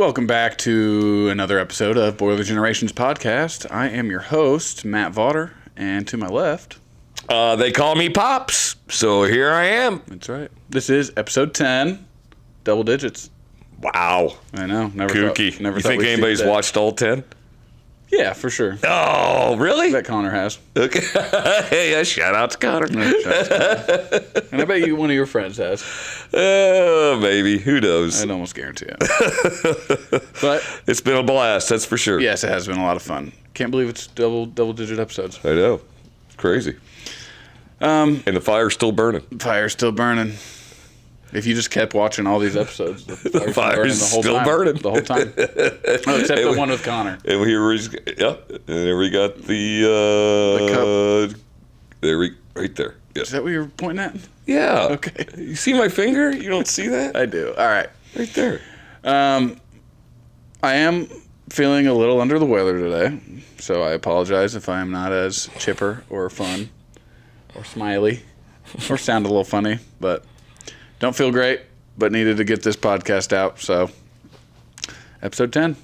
Welcome back to another episode of Boiler Generations Podcast. I am your host, Matt Vaughter, and to my left... They call me Pops, so here I am. That's right. This is episode 10, double digits. Wow. I know. Never Kooky. Thought, never you thought think we'd anybody's see that. watched all 10? Yeah, for sure. Oh, really? I bet Connor has. Okay. Hey, shout out to Connor. No, shout out to Connor. And I bet you one of your friends has. Maybe. Who knows? I'd almost guarantee it. But it's been a blast, that's for sure. yes, it has been a lot of fun. Can't believe it's double-digit episodes. I know. It's crazy. And the fire's still burning. Fire's still burning. If you just kept watching all these episodes, the fire's still burning the whole time. Oh, except the one with Connor. And here we got the cup. Right there. Yeah. Is that what you're pointing at? Yeah. Okay. You see my finger? You don't see that? I do. All right. Right there. I am feeling a little under the weather today, so I apologize if I am not as chipper or fun or smiley or sound a little funny, but don't feel great, but needed to get this podcast out, so episode 10.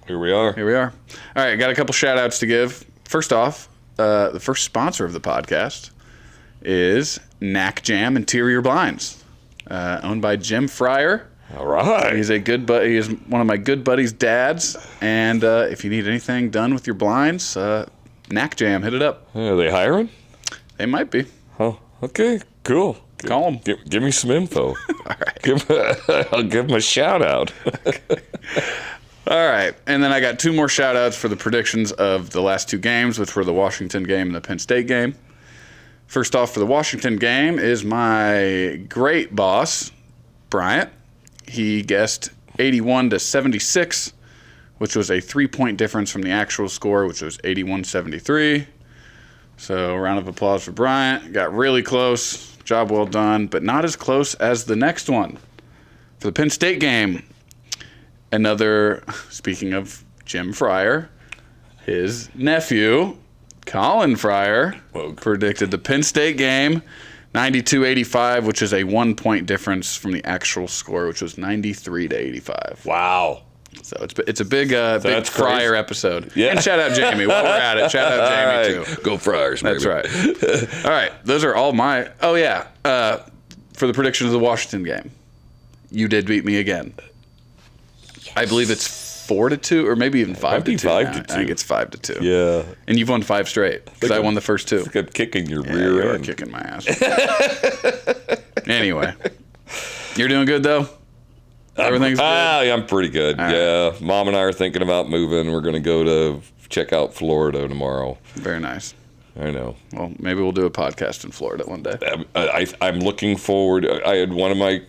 Here we are. Here we are. All right, got a couple shout-outs to give. First off, the first sponsor of the podcast is Knack Jam Interior Blinds, owned by Jim Fryer. All right. He's a good buddy. He is one of my good buddies' dads, and if you need anything done with your blinds, Knack Jam, hit it up. Are they hiring? They might be. Oh, okay, cool. Call them. Give me some info. All right. I'll give them a shout out. All right. And then I got two more shout outs for the predictions of the last two games, which were the Washington game and the Penn State game. First off, for the Washington game is my great boss, Bryant. He guessed 81-76, which was a 3-point difference from the actual score, which was 81-73. So, round of applause for Bryant. Got really close. Job well done, but not as close as the next one. For the Penn State game, another, speaking of Jim Fryer, his nephew, Colin Fryer, predicted the Penn State game, 92-85, which is a 1-point difference from the actual score, which was 93-85. Wow. So it's a big Fryer episode. Yeah. And shout out Jamie. While we're at it, shout out Jamie too. Go Friars, baby. That's right. All right, those are all my. Oh yeah, for the prediction of the Washington game, you did beat me again. Yes. I believe it's 4-2, or maybe even 5-2. 5-2. I think it's 5-2. Yeah. And you've won 5 straight because I won the first 2. It's like I'm kicking your Yeah, rear you end. are kicking my ass. Anyway, you're doing good though. Everything's good. Yeah, I'm pretty good. All yeah, right. Mom and I are thinking about moving. We're going to go to check out Florida tomorrow. Very nice. I know. Well, maybe we'll do a podcast in Florida one day. I'm looking forward. I had one of my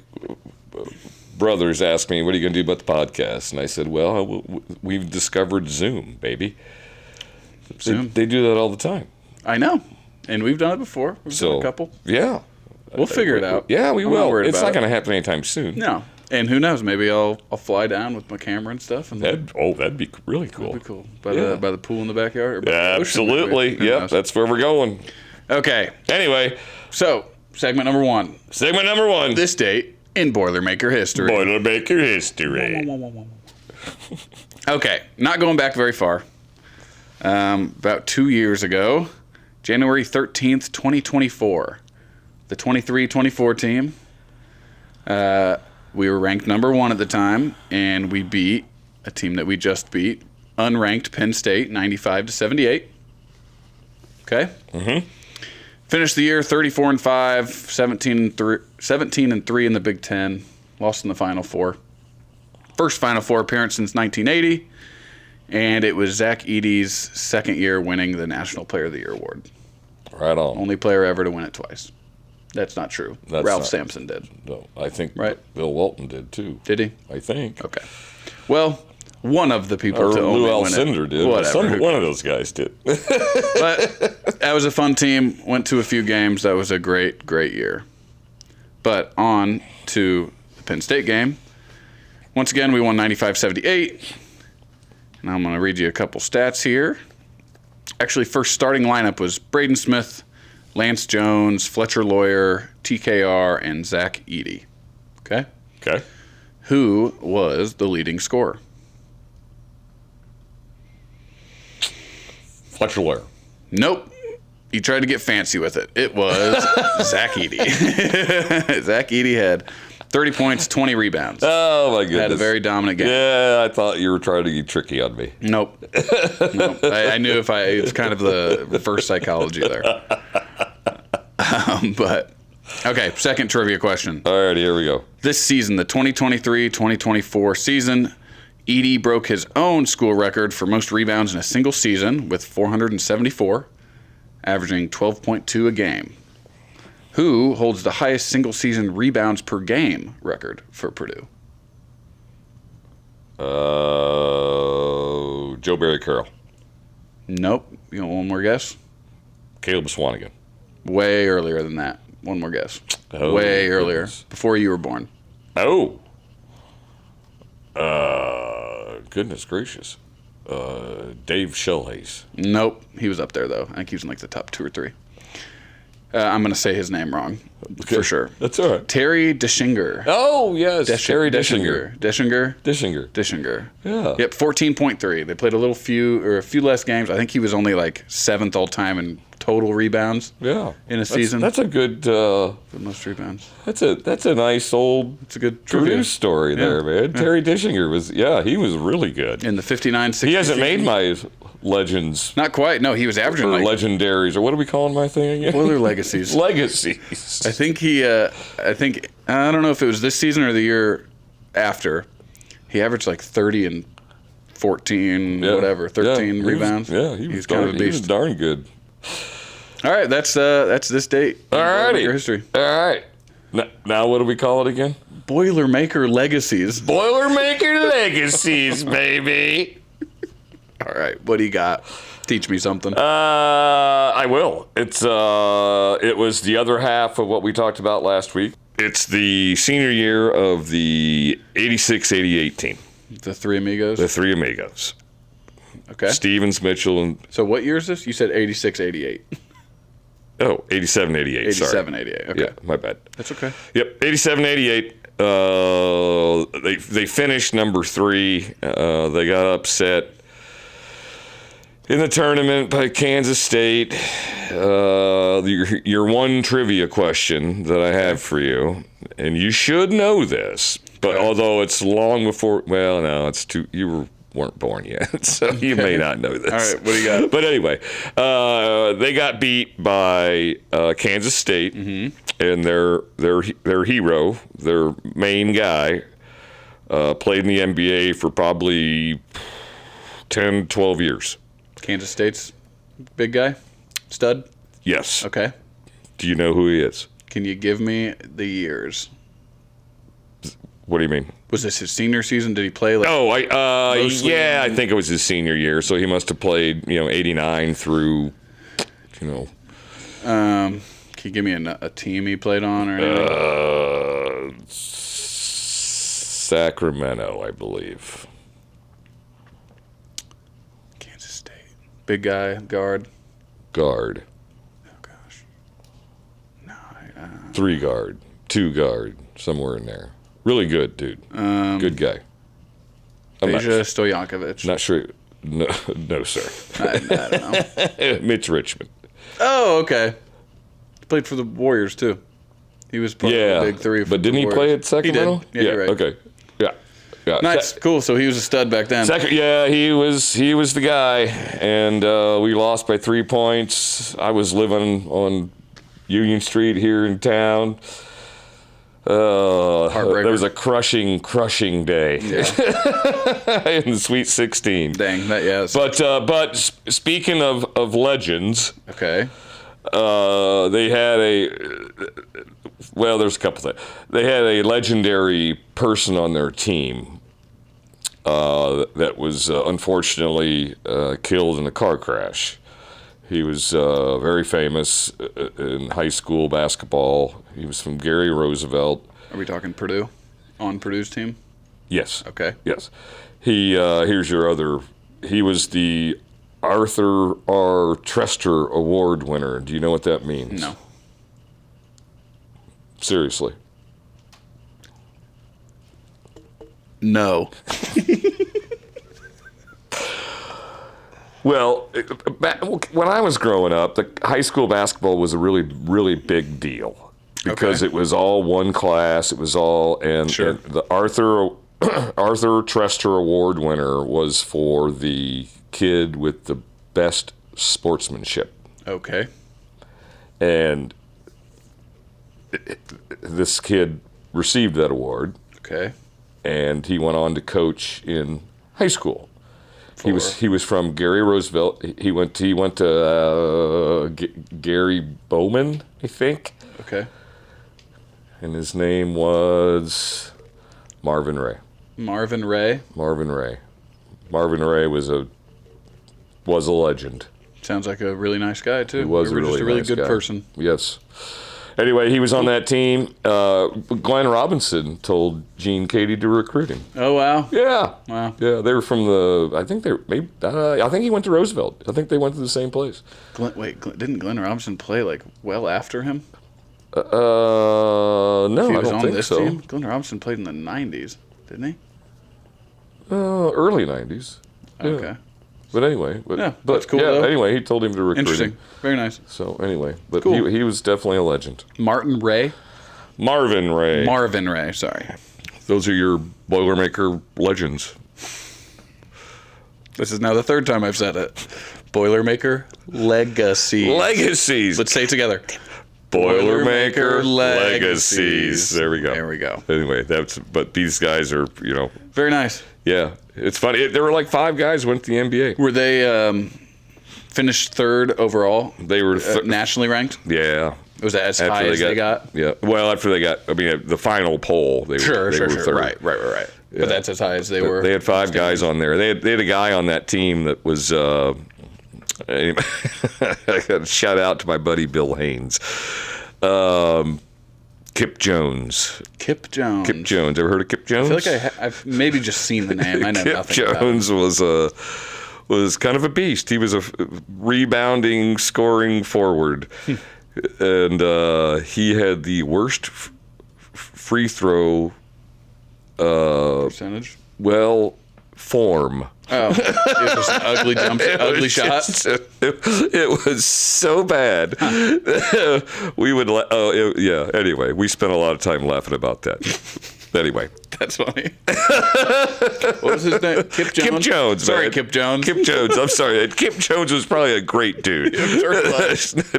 brothers ask me, "What are you going to do about the podcast?" And I said, "Well, we've discovered Zoom, baby. Zoom? They do that all the time." I know, and we've done it before. We've done a couple. Yeah, We'll figure it out. Yeah, we I'm not will. worried It's about not it. going to happen anytime soon. No, and who knows? Maybe I'll fly down with my camera and stuff. And That'd be really cool. that'd be cool. By the pool in the backyard. Or by the ocean, Absolutely. maybe. Who Yep, knows? that's where we're going. Okay, Anyway, so segment number 1. segment number 1. This date in Boilermaker history. Boilermaker history. Okay, not going back very far. About 2 years ago, January 13th, 2024, the 23-24 team, we were ranked number 1 at the time, and we beat a team that we just beat, unranked Penn State, 95-78. Okay? Mm-hmm. Finished the year 34-5, 17-3 in the Big Ten, lost in the Final Four. First Final Four appearance since 1980, and it was Zach Edey's second year winning the National Player of the Year award. Right on. Only player ever to win it twice. That's not true. That's Ralph not- Sampson did. No, I think Right. Bill Walton did too. Did he? I think. Okay. Well, one of the people Or to Lou only win Alcindor it. did. Whatever. One of those guys did. But that was a fun team. Went to a few games. That was a great, great year. But on to the Penn State game. Once again, we won 95-78. And I'm going to read you a couple stats here. Actually, first starting lineup was Braden Smith, Lance Jones, Fletcher Lawyer, TKR, and Zach Edey. Okay? Okay. Who was the leading scorer? Fletcher Loyer. Nope. You tried to get fancy with it. It was Zach Edey. Zach Edey had 30 points, 20 rebounds. Oh, my goodness. Had a very dominant game. Yeah, I thought you were trying to get tricky on me. Nope. I knew it's kind of the reverse psychology there. But, okay, second trivia question. All right, here we go. This season, the 2023-2024 season, Edey broke his own school record for most rebounds in a single season with 474, averaging 12.2 a game. Who holds the highest single-season rebounds per game record for Purdue? Joe Barry Carroll. Nope. You want one more guess? Caleb Swanigan. Way earlier than that. One more guess. Oh, Way earlier. goodness. Before you were born. Oh. Goodness gracious. Dave Shellhays. Nope. He was up there, though. I think he was in like the top 2 or 3. I'm going to say his name wrong. Okay. For sure. That's all right. Terry Dischinger. Oh, yes. Terry Dischinger. Dischinger. Yeah. Yep, 14.3. They played a few less games. I think he was only like 7th all time in total rebounds. Yeah. In a season. That's a good. The most rebounds. That's a nice old. It's a good Purdue trivia story there, man. Yeah. Terry Dischinger he was really good. in the 59-60. He hasn't made my legends. Not quite. No, he was averaging Or like legendaries, or what are we calling my thing again? Boiler Legacies. Legacies. I think I don't know if it was this season or the year after. He averaged like 30 and 14, whatever, 13 rebounds. He was kind of a He was beast. darn good. All right, that's this date. All righty. Boilermaker history. All right. Now what do we call it again? Boilermaker Legacies. Boilermaker Legacies, baby. All right, what do you got? Teach me something. I will. It was the other half of what we talked about last week. It's the senior year of the 86-88 team. The Three Amigos. The Three Amigos. Okay. Stevens, Mitchell, and... So what year is this? You said 86, 88. Oh, 87-88, 87, 88. Okay. Yeah, my bad. That's okay. Yep, 87-88. They finished number 3. They got upset in the tournament by Kansas State. Your one trivia question that I have for you, and you should know this, but although it's long before, well, no, it's too, weren't born yet, so you may not know this. All right, what do you got? But anyway, they got beat by Kansas State, and their hero, their main guy, played in the NBA for probably 10, 12 years. Kansas State's big guy? Stud? Yes. Okay. Do you know who he is? Can you give me the years? What do you mean? Was this his senior season? Did he play like... Oh, mostly- yeah, I think it was his senior year, so he must have played, 89 through, Can you give me a team he played on or anything? Sacramento, I believe. Kansas State. Big guy, guard. Guard. Oh, gosh. No, 3 guard. 2 guard. Somewhere in there. Really good, dude. Good guy. I'm Peja Stoyankovic. not sure. No, sir. I don't know. Mitch Richmond. Oh, okay. He played for the Warriors, too. He was part of the big 3. But didn't he play at Sacramento? He did. Yeah, you're right. Okay. Yeah. Nice. Cool. So he was a stud back then. He was the guy, and we lost by 3 points. I was living on Union Street here in town. Heartbreaker. There was a crushing day Yeah. in the Sweet 16. Dang. But speaking of legends, Okay. they had there's a couple things. They had a legendary person on their team that was unfortunately killed in a car crash. He was very famous in high school basketball. He was from Gary Roosevelt. Are we talking Purdue? On Purdue's team? Yes. Okay. Yes. Here's your other. He was the Arthur R. Trester Award winner. Do you know what that means? No. Seriously. No. Well, when I was growing up, the high school basketball was a really, really big deal because it was all one class. It was all and the Arthur Trester Award winner was for the kid with the best sportsmanship. Okay. And this kid received that award. Okay. And he went on to coach in high school. He was from Gary Roosevelt. He went to Gary Bowman, I think. Okay. And his name was Marvin Ray. Marvin Ray. Marvin Ray was a legend. Sounds like a really nice guy too. He was just a really nice good guy. person. Yes. Anyway, he was on that team. Glenn Robinson told Gene Cady to recruit him. Oh wow! Yeah, wow. Yeah, they were from the. I think I think he went to Roosevelt. I think they went to the same place. Didn't Glenn Robinson play like well after him? No, I don't think so. Team? Glenn Robinson played in the '90s, didn't he? Early '90s. Yeah. Okay. But anyway, that's cool. Though. Anyway, he told him to recruit Interesting. him. Very nice. So anyway, but cool. he was definitely a legend. Marvin Ray. Marvin Ray. Sorry. Those are your Boilermaker legends. This is now the third time I've said it. Boilermaker legacies. Legacies. Let's say it together. Boilermaker legacies. There we go. There we go. Anyway, but these guys are, Very nice. Yeah, it's funny. There were like 5 guys who went to the NBA. Were they finished third overall? They were nationally ranked? Yeah. Was that as high as they got? Yeah. Well, after they got, the final poll, they were third. Right. Yeah. But that's as high as they were. They had 5 guys on there. They had a guy on that team that was. I got to shout out to my buddy Bill Haynes. Kip Jones. Kip Jones. Ever heard of Kip Jones? I feel like I've maybe just seen the name. I know nothing Kip Jones was kind of a beast. He was a rebounding, scoring forward. And he had the worst free throw percentage. Form. Oh, it was an ugly shot. It was so bad. We would. Anyway, we spent a lot of time laughing about that. Anyway, that's funny. What was his name? Kip Jones. Kip Jones. Sorry, man. Kip Jones. Kip Jones. I'm sorry. Kip Jones was probably a great dude.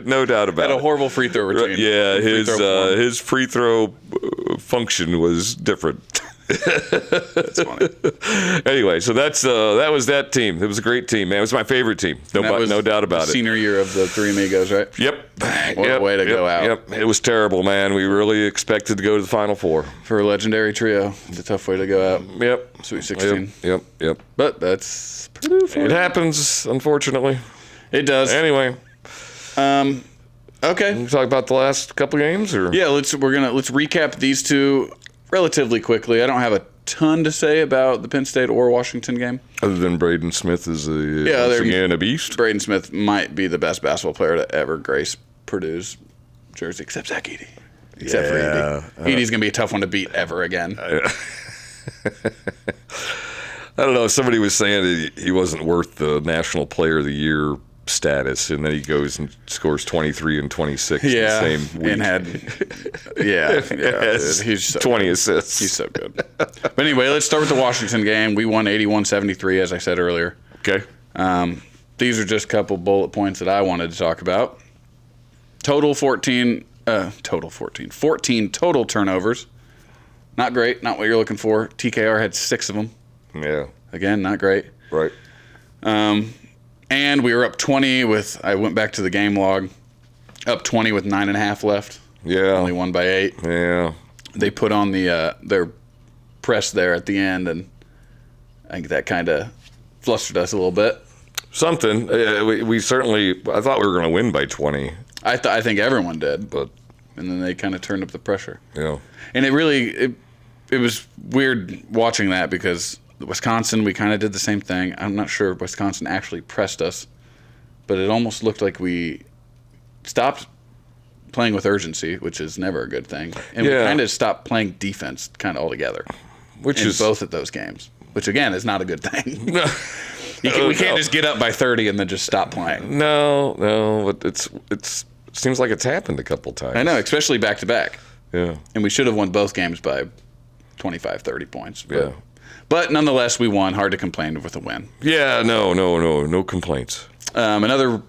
No doubt about it. Had a horrible free throw routine. Yeah, his free throw function was different. That's funny. Anyway, so that was that team. It was a great team, man. It was my favorite team. No doubt about it. Senior year of the Three Amigos, right? Yep. What a way to go out. Yep. It was terrible, man. We really expected to go to the Final Four. For a legendary trio, it's a tough way to go out. Yep. Sweet 16. Yep. But that's Purdue for it happens, unfortunately. It does. Anyway. Okay. Can we talk about the last couple of games, or? Yeah, let's recap these two relatively quickly. I don't have a ton to say about the Penn State or Washington game. Other than Braden Smith is once again a beast. Braden Smith might be the best basketball player to ever grace Purdue's jersey, except Zach Edey. Except for Edey. Edey's going to be a tough one to beat ever again. I don't know. Somebody was saying that he wasn't worth the National Player of the Year status, and then he goes and scores 23 and 26 the same week. And had he's so 20 good. assists. He's so good. But anyway, let's start with the Washington game. We won 81-73, as I said earlier. Okay. These are just a couple bullet points that I wanted to talk about. 14 total turnovers. Not great, not what you're looking for. TKR had 6 of them. Yeah. Again, not great. Right. And we were up 20 with, I went back to the game log, up 20 with 9.5 left. Yeah. Only won by 8. Yeah. They put on their press there at the end, and I think that kind of flustered us a little bit. Something. We certainly, I thought we were going to win by 20. I think everyone did. And then they kind of turned up the pressure. Yeah. And it was weird watching that because Wisconsin, we kind of did the same thing. I'm not sure if Wisconsin actually pressed us, but it almost looked like we stopped playing with urgency, which is never a good thing. And we kind of stopped playing defense kind of altogether. which in is both of those games, which again is not a good thing. We can't No. just get up by 30 and then just stop playing. No, but it seems like it's happened a couple times. I know, especially back to back. Yeah. And we should have won both games by 25, 30 points. Yeah. But nonetheless, we won. Hard to complain with a win. Yeah, no complaints. Another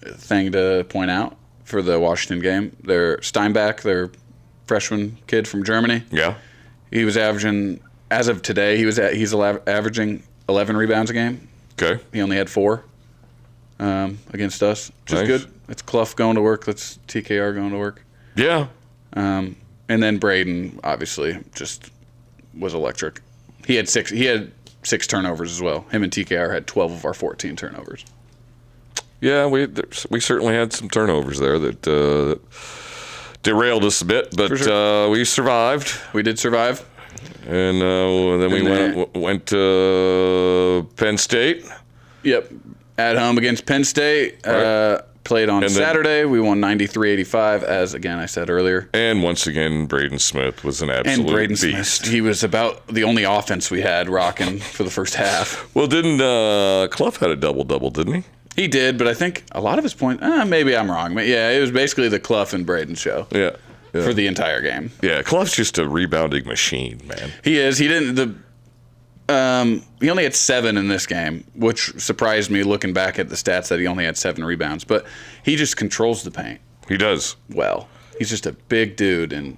thing to point out for the Washington game, Steinbach, their freshman kid from Germany, Yeah. he was averaging, as of today, he's averaging 11 rebounds a game. Okay. He only had 4 against us, which Nice. is good. That's Clough going to work. That's TKR going to work. Yeah. And then Braden, obviously, just was electric. He had 6 turnovers as well. Him and TKR had 12 of our 14 turnovers. Yeah, we certainly had some turnovers there that derailed us a bit, but sure. we survived. We did survive. And then we went to Penn State. Yep. At home against Penn State. Right. Played on And then- Saturday. We won 93-85, as, again, I said earlier. And once again, Braden Smith was an absolute And Braden beast. Smith, he was about the only offense we had rocking for the first half. Well, didn't Clough had a double-double, didn't he? He did, but I think a lot of his points, maybe I'm wrong. But yeah, it was basically the Clough and Braden show Yeah. for the entire game. Yeah, Clough's just a rebounding machine, man. He is. He didn't. He only had 7 in this game, which surprised me looking back at the stats that he only had 7 rebounds. But he just controls the paint He does. well. He's just a big dude, and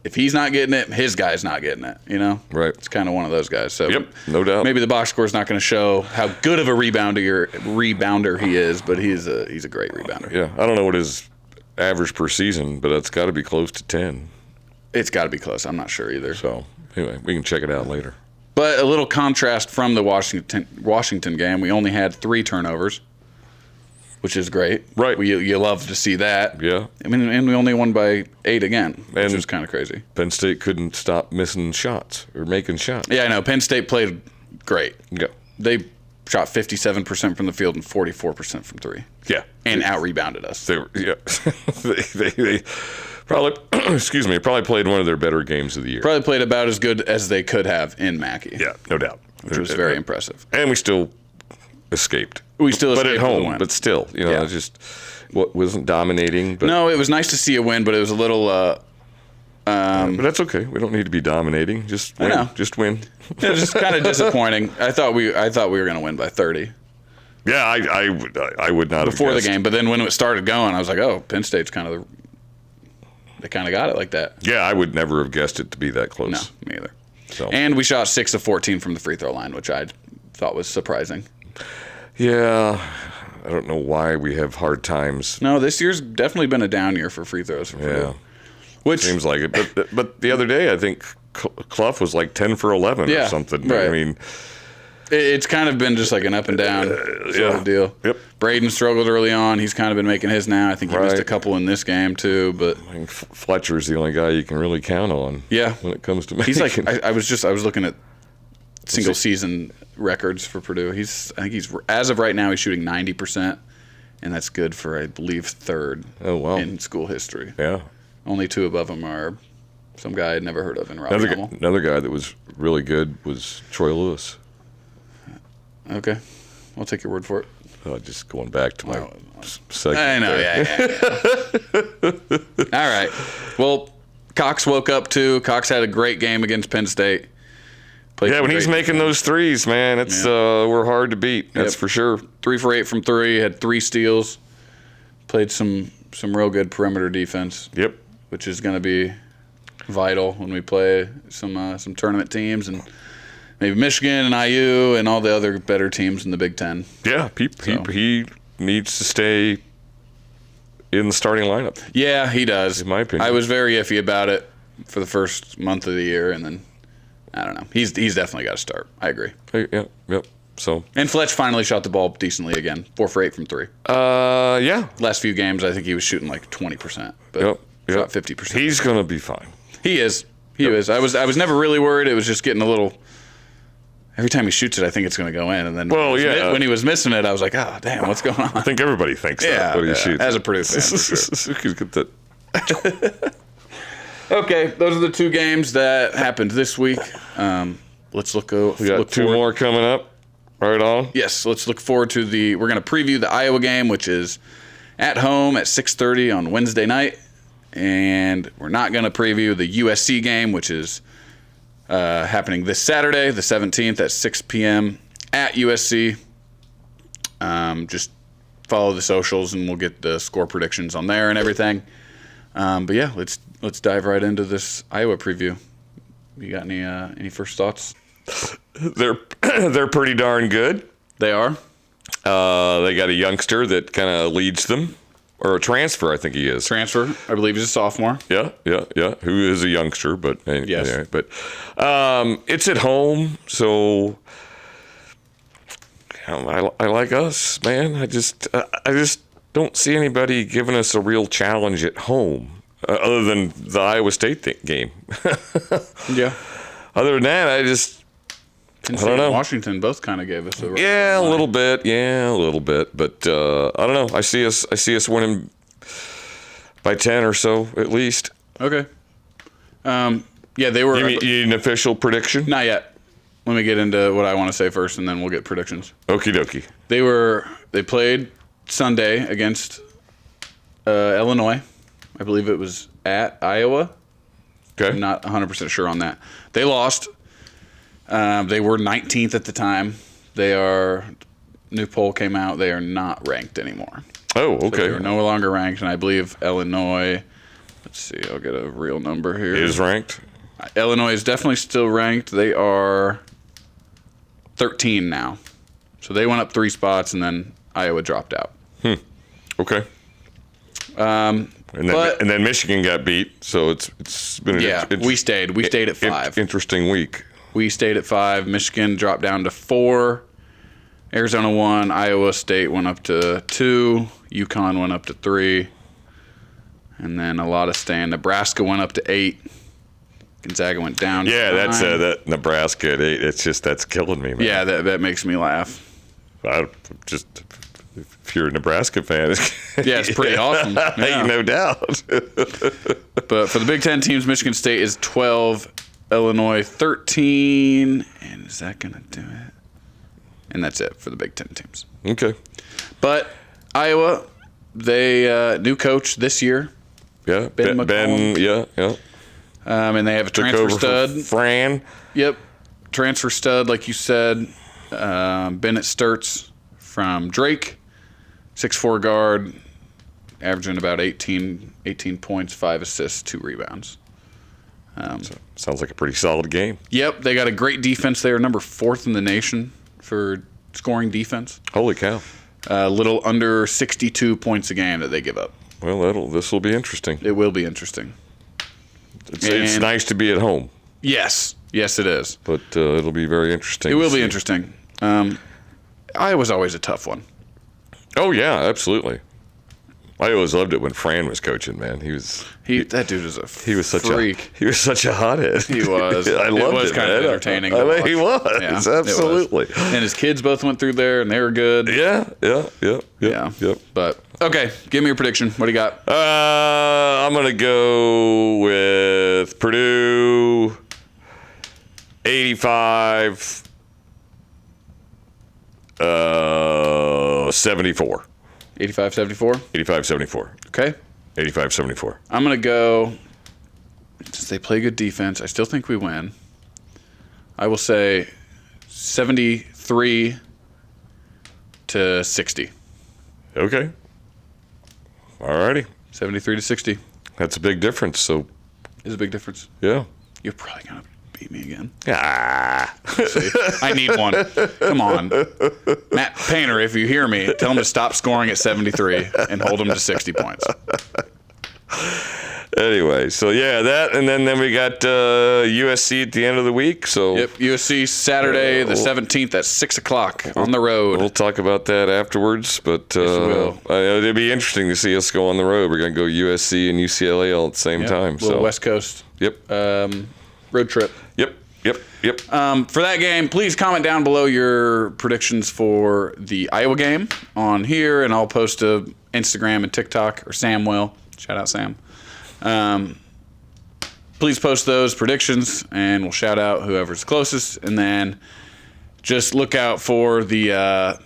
if he's not getting it, his guy's not getting it. You know, Right. It's kind of one of those guys. So Yep, no doubt. Maybe the box score is not going to show how good of a rebounder he is, but he's a great rebounder. Yeah, I don't know what his average per season, but it's got to be close to 10. It's got to be close. I'm not sure either. So, anyway, we can check it out later. But a little contrast from the Washington game, we only had 3 turnovers, which is great. Right. You love to see that. Yeah. I mean, and we only won by 8 again, which And- is kind of crazy. Penn State couldn't stop missing shots or making shots. Yeah, I know. Penn State played great. Yeah. They shot 57% from the field and 44% from 3, Yeah. and out-rebounded us. They were, yeah. they probably, probably played one of their better games of the year. Probably played about as good as they could have in Mackey. Yeah, no doubt. Which was very impressive. And we still escaped. We still But escaped at with a home, win. but still, Yeah. it just wasn't dominating. But, No, it was nice to see a win, but it was a little but that's okay. We don't need to be dominating. Just win. know. Just win. it was just kind of disappointing. I thought we were going to win by 30 Yeah, I would not before have the guessed. game, but then when it started going, I was like, oh, Penn State's they kind of got it like that. Yeah, I would never have guessed it to be that close. No, me either. So. And we shot 6 of 14 from the free throw line, which I thought was surprising. Yeah, I don't know why we have hard times. No, this year's definitely been a down year for free throws for Purdue. Yeah, Which seems like it. But the other day, I think Clough was like 10 for 11 Yeah, or something. right. I mean, it's kind of been just like an up and down sort of deal. Yep. Braden struggled early on. He's kind of been making his now. I think he missed a Right. couple in this game too, but I think Fletcher's the only guy you can really count on. Yeah. when it comes to making. he's like I was looking at single season records for Purdue. I think he's as of right now he's shooting 90%, and that's good for I believe 3rd Oh, wow. in school history. Yeah. Only 2 above him are some guy I'd never heard of in Robbie Hummel. Another guy that was really good was Troy Lewis. Okay, I'll take your word for it. Just going back to my Wow. segment. I know, there. yeah. All right. Well, Cox woke up too. Cox had a great game against Penn State. Played Yeah, some when he's great making defense. those threes, man, it's we're hard to beat. That's Yep. for sure. 3 for 8 from 3, had 3 steals. Played some real good perimeter defense, Yep. which is going to be vital when we play some tournament teams and maybe Michigan and IU and all the other better teams in the Big Ten. Yeah, he needs to stay in the starting lineup. Yeah, he does. In my opinion. I was very iffy about it for the first month of the year, and then I don't know. He's definitely got to start. I agree. Yep. So, And Fletch finally shot the ball decently again, 4 for 8 from 3. yeah. Last few games, I think he was shooting like 20%, but Yep. shot 50%. He's gonna be fine. He is. He is. I was never really worried. It was just getting a little. Every time he shoots it, I think it's going to go in, and then when he was missing it, I was like, oh damn, what's going on? I think everybody thinks that when he shoots. As a Purdue fan, for sure. Could get that. Okay, those are the two games that happened this week. Let's look. We got two more coming up. Right on. Yes, let's look forward to we're going to preview the Iowa game, which is at home at 6:30 on Wednesday night. And we're not going to preview the USC game, which is happening this Saturday, the 17th at 6 p.m. at USC. Just follow the socials, and we'll get the score predictions on there and everything. But yeah, let's dive right into this Iowa preview. You got any first thoughts? They're pretty darn good. They are. They got a youngster that kind of leads them, or a transfer, I think he is. Transfer, I believe he's a sophomore. Yeah. Who is a youngster, but yes. Anyway, but it's at home, so I like us, man. I just don't see anybody giving us a real challenge at home, other than the Iowa State game. Yeah. Other than that, I don't know. Washington both kind of gave us a a little bit. Yeah, a little bit. But I don't know. I see us winning by 10 or so at least. Okay. Yeah, they were. You need an official prediction? Not yet. Let me get into what I want to say first, and then we'll get predictions. Okie dokie. They played Sunday against Illinois. I believe it was at Iowa. Okay. I'm not 100% sure on that. They lost. They were 19th at the time. New poll came out. They are not ranked anymore. Oh, okay. So they are no longer ranked, and I believe Illinois. Let's see. I'll get a real number here. Is ranked. Illinois is definitely still ranked. They are 13 now. So they went up 3 spots, and then Iowa dropped out. Okay. And then Michigan got beat, so it's been we stayed. We stayed at 5. Interesting week. We stayed at 5. Michigan dropped down to 4. Arizona 1. Iowa State went up to 2. UConn went up to 3. And then a lot of staying. Nebraska went up to 8. Gonzaga went down. Yeah, to 9. that's that Nebraska at 8. That's killing me, man. Yeah, that makes me laugh. If you're a Nebraska fan, yeah, it's pretty awesome. Yeah. No doubt. But for the Big Ten teams, Michigan State is 12, Illinois 13, and is that going to do it? And that's it for the Big Ten teams. Okay. But Iowa, they new coach this year. Yeah, Ben McCollum. Yeah. And they have a transfer stud. Fran. Yep, transfer stud, like you said. Bennett Sturts from Drake, 6'4" guard, averaging about 18 points, 5 assists, 2 rebounds. Sounds like a pretty solid game. Yep, they got a great defense. They are number 4th in the nation for scoring defense. Holy cow. A little under 62 points a game that they give up. Well, this will be interesting. It will be interesting. It's nice to be at home. Yes, it is. But it'll be very interesting. It will be interesting. Iowa's always a tough one. Oh, yeah, absolutely. I always loved it when Fran was coaching, man. That dude is a freak. He was such a hothead. He was. I loved it. It was kind of entertaining. He was. Yeah, absolutely. It was. And his kids both went through there, and they were good. Yeah. But okay, give me your prediction. What do you got? I'm gonna go with Purdue 85. 74. 85-74? 85-74. Okay. 85-74. I'm going to go, since they play good defense, I still think we win. I will say 73-60. Okay. All righty. 73-60. That's a big difference, so. Is a big difference. Yeah. You're probably going to beat me again. See, I need one. Come on. Matt Painter, if you hear me, tell him to stop scoring at 73 and hold him to 60 points. Anyway, so yeah, that, and then we got USC at the end of the week. So yep, USC Saturday the 17th at 6 o'clock on the road. We'll talk about that afterwards, but it'd be interesting to see us go on the road. We're going to go USC and UCLA all at the same time. Little West Coast. Yep. Road trip. Yep. For that game, please comment down below your predictions for the Iowa game on here, and I'll post to Instagram and TikTok, or Sam will. Shout out Sam. please post those predictions, and we'll shout out whoever's closest. And then just look out for the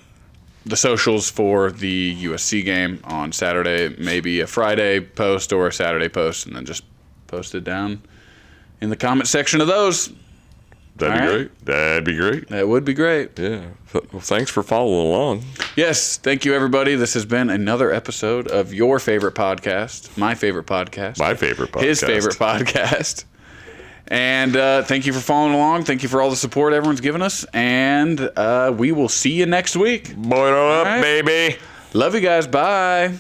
socials for the USC game on Saturday. Maybe a Friday post or a Saturday post, and then just post it down in the comment section of those. That'd be great. That'd be great. That would be great. Yeah. Well, thanks for following along. Yes. Thank you, everybody. This has been another episode of your favorite podcast, my favorite podcast, My favorite podcast. his favorite podcast. And thank you for following along. Thank you for all the support everyone's given us. And we will see you next week. Boy, up, right. baby. Love you guys. Bye.